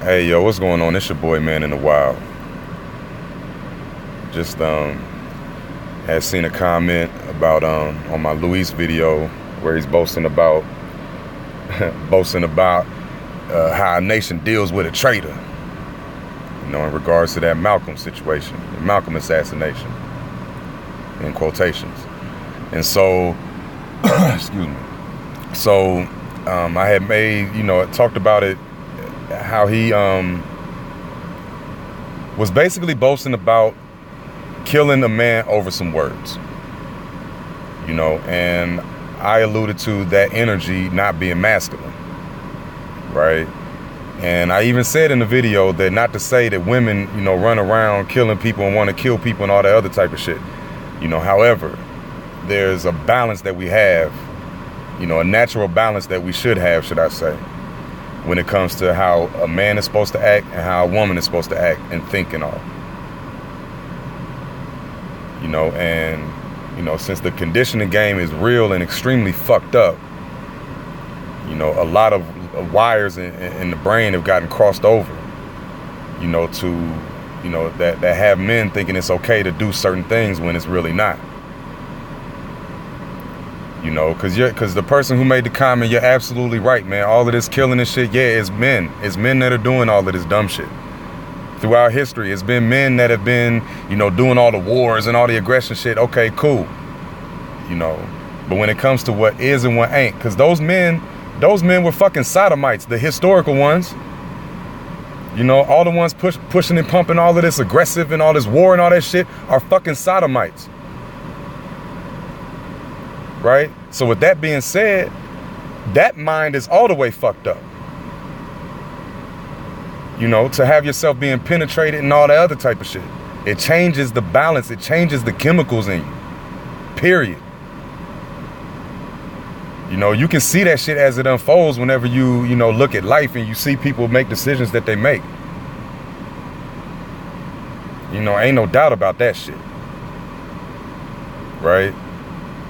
Hey, yo, what's going on? It's your boy, Man in the Wild. Just had seen a comment about on my Luis video where he's boasting about how a nation deals with a traitor. You know, in regards to that Malcolm situation, the Malcolm assassination, in quotations. And so, excuse me. So I had made, talked about it, how he was basically boasting about killing a man over some words, and I alluded to that energy not being masculine, right? And I even said in the video that not to say that women, run around killing people and want to kill people and all that other type of shit, however, there's a balance that we have, a natural balance that we should have, should I say, when it comes to how a man is supposed to act and how a woman is supposed to act and think and all. Since the conditioning game is real and extremely fucked up, a lot of wires in the brain have gotten crossed over, that have men thinking it's okay to do certain things when it's really not. Because the person who made the comment, you're absolutely right, man. All of this killing and shit, yeah, it's men. It's men that are doing all of this dumb shit. Throughout history, it's been men that have been, doing all the wars and all the aggression shit. Okay, cool. But when it comes to what is and what ain't, because those men were fucking sodomites, the historical ones. All the ones pushing and pumping all of this aggressive and all this war and all that shit are fucking sodomites. Right? So with that being said, that mind is all the way fucked up. To have yourself being penetrated and all that other type of shit. It changes the balance. It changes the chemicals in you. Period. You can see that shit as it unfolds whenever you look at life and you see people make decisions that they make. Ain't no doubt about that shit. Right?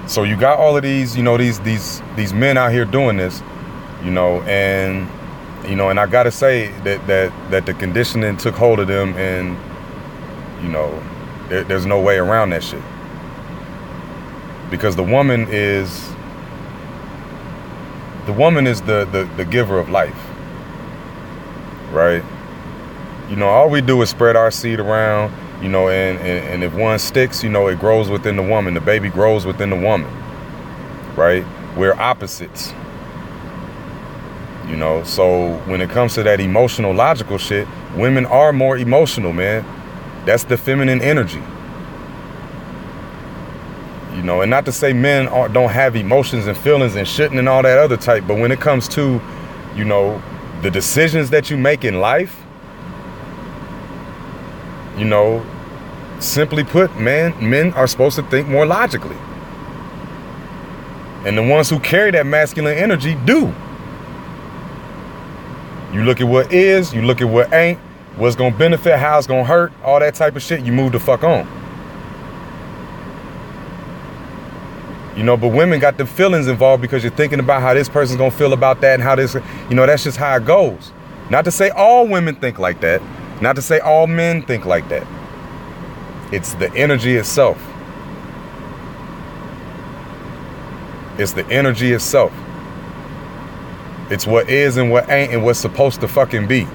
So you got all of these, these men out here doing this, and I gotta say that the conditioning took hold of them, and there's no way around that shit. Because the woman is the giver of life, right? All we do is spread our seed around. And if one sticks, it grows within the woman. The baby grows within the woman, right? We're opposites, So when it comes to that emotional, logical shit, women are more emotional, man. That's the feminine energy, And not to say men don't have emotions and feelings and shitting and all that other type, but when it comes to, the decisions that you make in life, simply put, men are supposed to think more logically. And the ones who carry that masculine energy do. You look at what is, you look at what ain't, what's gonna benefit, how it's gonna hurt, all that type of shit, you move the fuck on. But women got the feelings involved because you're thinking about how this person's gonna feel about that and how this, that's just how it goes. Not to say all women think like that. Not to say all men think like that. It's the energy itself. It's the energy itself. It's what is and what ain't and what's supposed to fucking be.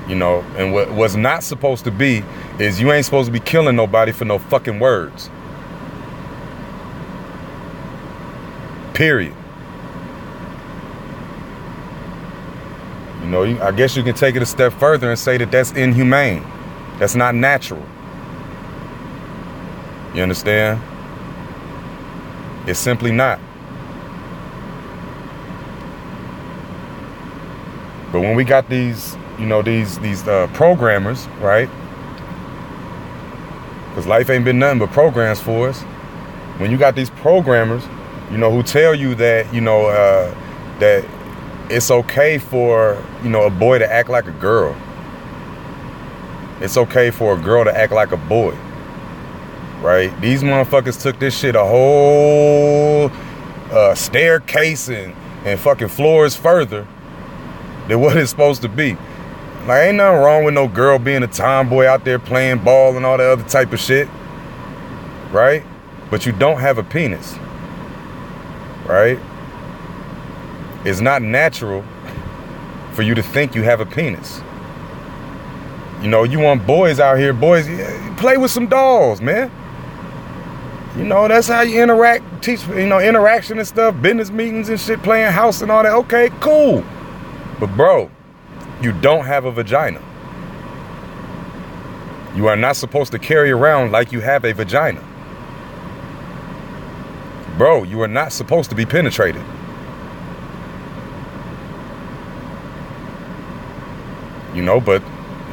And what's not supposed to be is you ain't supposed to be killing nobody for no fucking words. Period. I guess you can take it a step further and say that that's inhumane. That's not natural. You understand? It's simply not. But when we got these, these programmers, right? Because life ain't been nothing but programs for us. When you got these programmers, who tell you that, that it's okay for, a boy to act like a girl. It's okay for a girl to act like a boy. Right? These motherfuckers took this shit a whole staircase and and fucking floors further than what it's supposed to be. Like, ain't nothing wrong with no girl being a tomboy out there playing ball and all that other type of shit, right? But you don't have a penis, right? It's not natural for you to think you have a penis. You know, you want boys out here, boys, play with some dolls, man. You know, that's how you interact, teach, you know, interaction and stuff, business meetings and shit, playing house and all that. Okay, cool. But bro, you don't have a vagina. You are not supposed to carry around like you have a vagina. Bro, you are not supposed to be penetrated. You know, but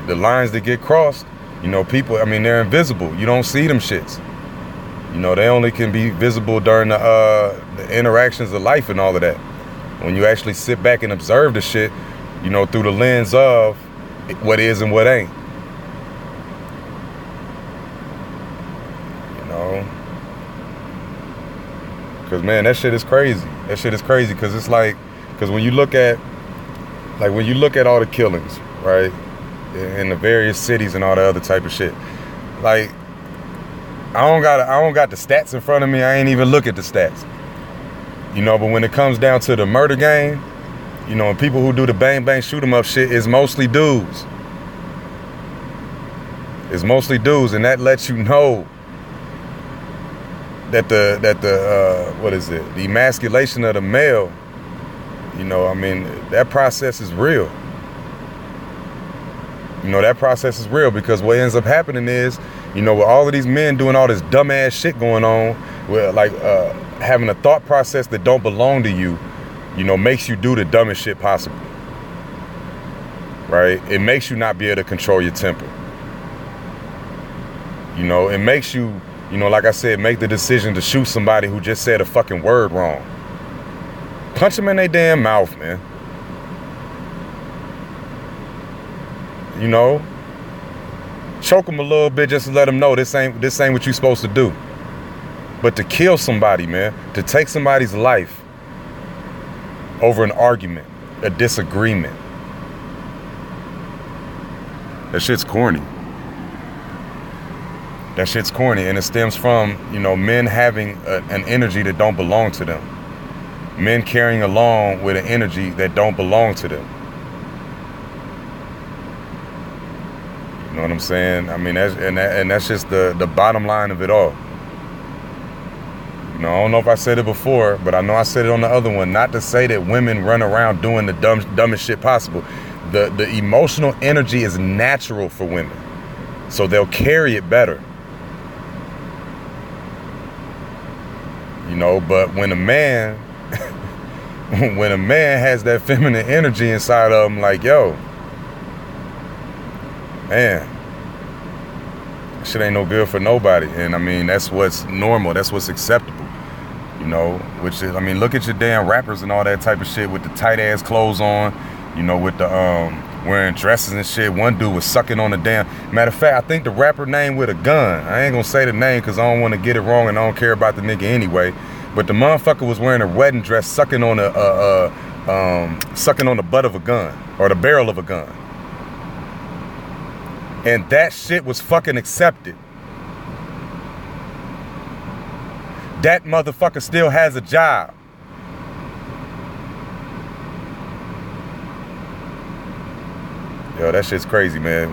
the lines that get crossed, you know, people, I mean, they're invisible. You don't see them shits. You know, they only can be visible during the interactions of life and all of that. When you actually sit back and observe the shit, you know, through the lens of what is and what ain't. You know? Because, man, that shit is crazy. That shit is crazy because it's like, because when you look at, like, when you look at all the killings, right, in the various cities and all the other type of shit, like, I don't got the stats in front of me. I ain't even look at the stats. You know, but when it comes down to the murder game, you know, and people who do the bang bang shoot 'em up shit, is mostly dudes. It's mostly dudes, and that lets you know that the what is it? The emasculation of the male. You know, I mean, that process is real. You know, that process is real because what ends up happening is, you know, with all of these men doing all this dumbass shit going on, with like having a thought process that don't belong to you, you know, makes you do the dumbest shit possible. Right? It makes you not be able to control your temper. You know, it makes you, you know, like I said, make the decision to shoot somebody who just said a fucking word wrong. Punch them in their damn mouth, man. You know, choke them a little bit just to let them know this ain't what you're supposed to do. But to kill somebody, man, to take somebody's life over an argument, a disagreement, that shit's corny. That shit's corny, and it stems from, you know, men having an energy that don't belong to them. Men carrying along with an energy that don't belong to them. You know what I'm saying? I mean, that's just the bottom line of it all. You know, I don't know if I said it before, but I know I said it on the other one. Not to say that women run around doing the dumbest shit possible. The emotional energy is natural for women, so they'll carry it better. You know, but when a man has that feminine energy inside of him, like, yo, man, shit ain't no good for nobody. And I mean, that's what's normal. That's what's acceptable. You know, which is, I mean, look at your damn rappers and all that type of shit with the tight ass clothes on, you know, with the wearing dresses and shit. One dude was sucking on the damn, matter of fact, I think the rapper name with a gun. I ain't gonna say the name because I don't want to get it wrong and I don't care about the nigga anyway. But the motherfucker was wearing a wedding dress, sucking on the butt of a gun or the barrel of a gun. And that shit was fucking accepted. That motherfucker still has a job. Yo, that shit's crazy, man.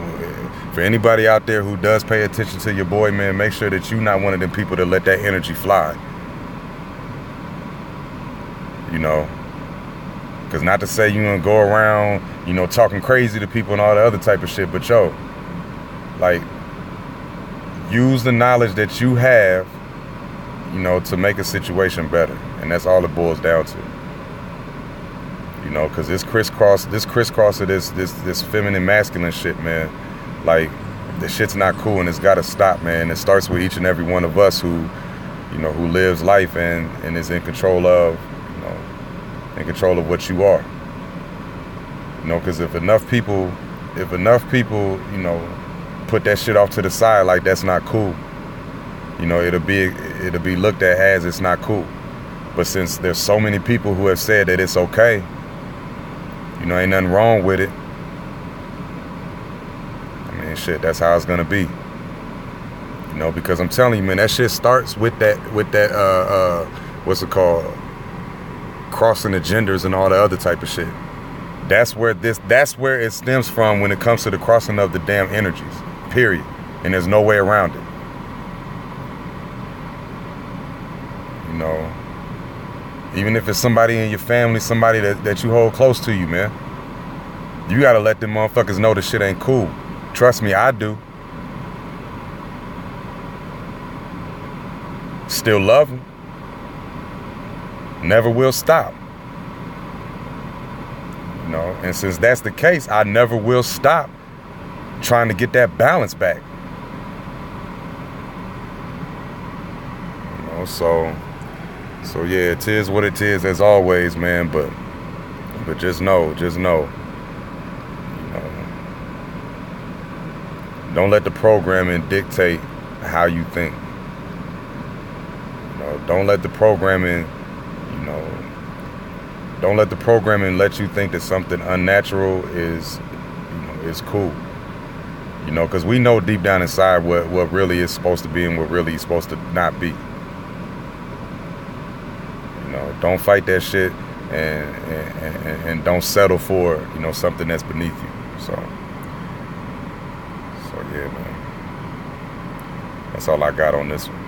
For anybody out there who does pay attention to your boy, man, make sure that you're not one of them people that let that energy fly. You know? Because not to say you gonna go around, you know, talking crazy to people and all the other type of shit, but yo, like, use the knowledge that you have, you know, to make a situation better. And that's all it boils down to. You know, because this crisscross of this feminine masculine shit, man, like, this shit's not cool and it's got to stop, man. It starts with each and every one of us who, you know, who lives life and is in control of, you know, in control of what you are. You know, because if enough people, you know, put that shit off to the side like that's not cool, you know, it'll be looked at as it's not cool. But since there's so many people who have said that it's okay, you know, ain't nothing wrong with it. I mean, shit, that's how it's gonna be. You know, because I'm telling you, man, that shit starts with that, what's it called? Crossing the genders and all the other type of shit. That's where it stems from when it comes to the crossing of the damn energies, period. And there's no way around it. You know, even if it's somebody in your family, somebody that you hold close to you, man, you gotta let them motherfuckers know this shit ain't cool. Trust me, I do. Still love them. Never will stop. You know, and since that's the case, I never will stop trying to get that balance back. You know, so yeah, it is what it is as always, man, but just know, you know, don't let the programming dictate how you think. You know, don't let the programming let you think that something unnatural is cool. You know, because we know deep down inside what really is supposed to be and what really is supposed to not be. You know, don't fight that shit and don't settle for, you know, something that's beneath you. So yeah, man. That's all I got on this one.